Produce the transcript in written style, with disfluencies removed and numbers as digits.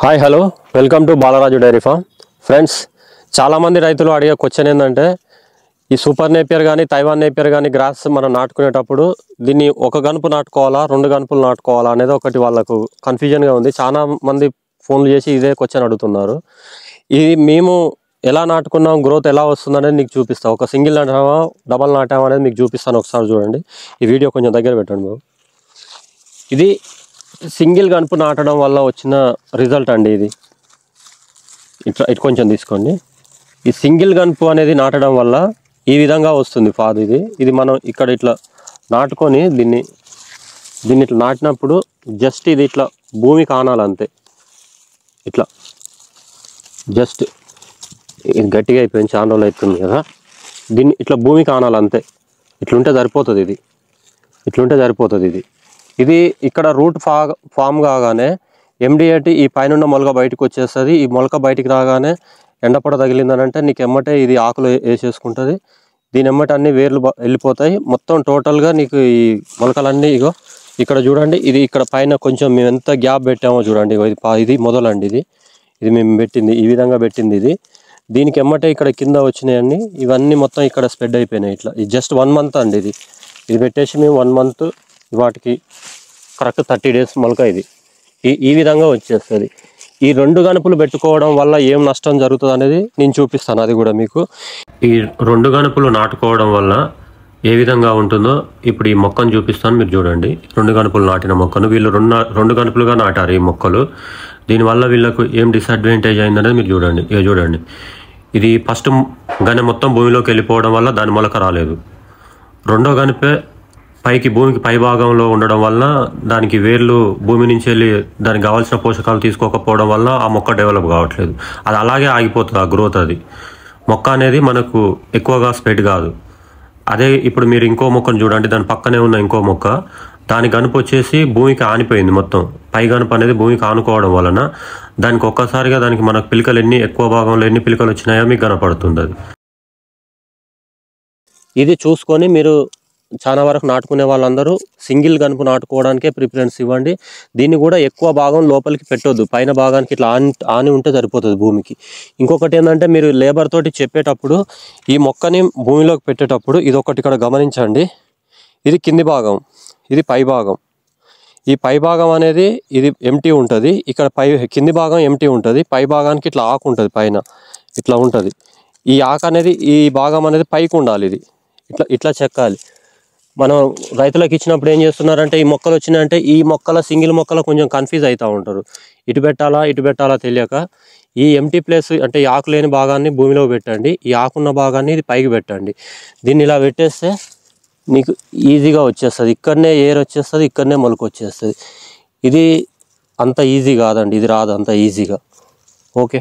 Hi hello welcome to Balaraju dairy farm. Friends, చాలామంది రైతులు అడిగే క్వశ్చన్ ఏంటంటే ఈ సూపర్ నేపియర్ కానీ తైవాన్ నేపియర్ కానీ గ్రాస్ మనం నాటుకునేటప్పుడు దీన్ని ఒక గనుపు నాటుకోవాలా రెండు గనుపులు నాటుకోవాలా అనేది ఒకటి వాళ్ళకు కన్ఫ్యూజన్గా ఉంది. చాలా మంది ఫోన్లు చేసి ఇదే క్వశ్చన్ అడుగుతున్నారు. ఇది మేము ఎలా నాటుకున్నాం, గ్రోత్ ఎలా వస్తుంది అనేది మీకు చూపిస్తాను. ఒక సింగిల్ నాటామా డబల్ నాటామా అనేది మీకు చూపిస్తాను. ఒకసారి చూడండి, ఈ వీడియో కొంచెం దగ్గర పెట్టండి బాబు. ఇది సింగిల్ గనుపు నాటడం వల్ల వచ్చిన రిజల్ట్ అండి. ఇది ఇటు కొంచెం తీసుకోండి. ఈ సింగిల్ గనుపు అనేది నాటడం వల్ల ఈ విధంగా వస్తుంది ఫాద్. ఇది మనం ఇక్కడ ఇట్లా నాటుకొని దీన్ని ఇట్లా నాటినప్పుడు జస్ట్ ఇది ఇట్లా భూమి కానాలి అంతే. ఇట్లా జస్ట్ ఇది గట్టిగా అయిపోయింది, చాలా రోజులు అవుతుంది కదా. దీన్ని ఇట్లా భూమి కానాలి అంతే. ఇట్లుంటే సరిపోతుంది. ఇట్లుంటే సరిపోతుంది. ఇది ఇక్కడ రూట్ ఫామ్ కాగానే ఎండిఏటి ఈ పైన మొలక బయటకు వచ్చేస్తుంది. ఈ మొలక బయటికి రాగానే ఎండపడ తగిలిందని అంటే నీకు ఎమ్మటే ఇది ఆకులు వేసేసుకుంటుంది. దీని ఎమ్మటే అన్ని వేర్లు వెళ్ళిపోతాయి. మొత్తం టోటల్గా నీకు ఈ మొలకలన్నీ ఇగో ఇక్కడ చూడండి. ఇది ఇక్కడ పైన కొంచెం మేము ఎంత గ్యాప్ పెట్టామో చూడండి. ఇది మొదలండి. ఇది మేము పెట్టింది ఈ విధంగా పెట్టింది. దీనికి ఎమ్మటే ఇక్కడ కింద వచ్చినాయన్నీ ఇవన్నీ మొత్తం ఇక్కడ స్ప్రెడ్ అయిపోయినాయి. ఇట్లా ఇది జస్ట్ 1 month అండి. ఇది పెట్టేసి మేము 1 month వాటికి కరెక్ట్ 30 days మొలక ఈ విధంగా వచ్చేస్తుంది. ఈ 2 గనుపులు పెట్టుకోవడం వల్ల ఏం నష్టం జరుగుతుంది అనేది నేను చూపిస్తాను. అది కూడా మీకు ఈ 2 గనుపులు నాటుకోవడం వల్ల ఏ విధంగా ఉంటుందో ఇప్పుడు ఈ మొక్కను చూపిస్తాను. మీరు చూడండి, 2 గనుపులు నాటిన మొక్కను వీళ్ళు 2 గనుపులుగా నాటారు ఈ మొక్కలు. దీనివల్ల వీళ్ళకు ఏం డిసడ్వాంటేజ్ అయిందనేది మీరు చూడండి. ఇక చూడండి, ఇది ఫస్ట్ గనె మొత్తం భూమిలోకి వెళ్ళిపోవడం వల్ల దాని మొలక రాలేదు. రెండో గనిపే భూమికి పై భాగంలో ఉండడం వల్ల దానికి వేర్లు భూమి నుంచి వెళ్ళి దానికి కావాల్సిన పోషకాలు తీసుకోకపోవడం వల్ల ఆ మొక్క డెవలప్ కావట్లేదు. అది అలాగే ఆగిపోతుంది. ఆ గ్రోత్ మొక్క అనేది మనకు ఎక్కువగా స్ప్రెడ్ కాదు. అదే ఇప్పుడు మీరు ఇంకో మొక్కను చూడండి, దాని పక్కనే ఉన్న ఇంకో మొక్క, దాని గనుపు వచ్చేసి భూమికి ఆనిపోయింది. మొత్తం పై గనుపు అనేది భూమికి ఆనుకోవడం వలన దానికి ఒక్కసారిగా దానికి మనకు పిలకలు ఎక్కువ భాగంలో ఎన్ని పిలకలు వచ్చినాయో మీకు కనపడుతుంది. ఇది చూసుకొని మీరు చాలా వరకు నాటుకునే వాళ్ళందరూ సింగిల్ గనుపు నాటుకోవడానికే ప్రిఫరెన్స్ ఇవ్వండి. దీన్ని కూడా ఎక్కువ భాగం లోపలికి పెట్టొద్దు. పైన భాగానికి ఇట్లా ఆని ఉంటే సరిపోతుంది భూమికి. ఇంకొకటి ఏంటంటే మీరు లేబర్ తోటి చెప్పేటప్పుడు ఈ మొక్కని భూమిలోకి పెట్టేటప్పుడు ఇది ఒకటి ఇక్కడ గమనించండి. ఇది కింది భాగం, ఇది పై భాగం. ఈ పై భాగం అనేది ఇది ఎంటీ ఉంటుంది. ఇక్కడ కింది భాగం ఎంటీ ఉంటుంది. పై భాగానికి ఇట్లా ఆకు ఉంటుంది, పైన ఇట్లా ఉంటుంది. ఈ ఆకు అనేది ఈ భాగం అనేది పైకి ఉండాలి. ఇది ఇట్లా చెక్కాలి. మనం రైతులకు ఇచ్చినప్పుడు ఏం చేస్తున్నారంటే ఈ మొక్కలు వచ్చినాయంటే ఈ సింగిల్ మొక్కల కొంచెం కన్ఫ్యూజ్ అవుతూ ఉంటారు. ఇటు పెట్టాలా తెలియక ఈ ఎంటీ ప్లేస్ అంటే ఈ ఆకు లేని భాగాన్ని భూమిలో పెట్టండి, ఈ ఆకున్న భాగాన్ని ఇది పైకి పెట్టండి. దీన్ని ఇలా పెట్టేస్తే నీకు ఈజీగా వచ్చేస్తుంది. ఇక్కడనే ఏర్ వచ్చేస్తుంది, ఇక్కడనే మొలక వచ్చేస్తుంది. ఇది అంత ఈజీ కాదండి, ఇది రాదు అంత ఈజీగా. ఓకే.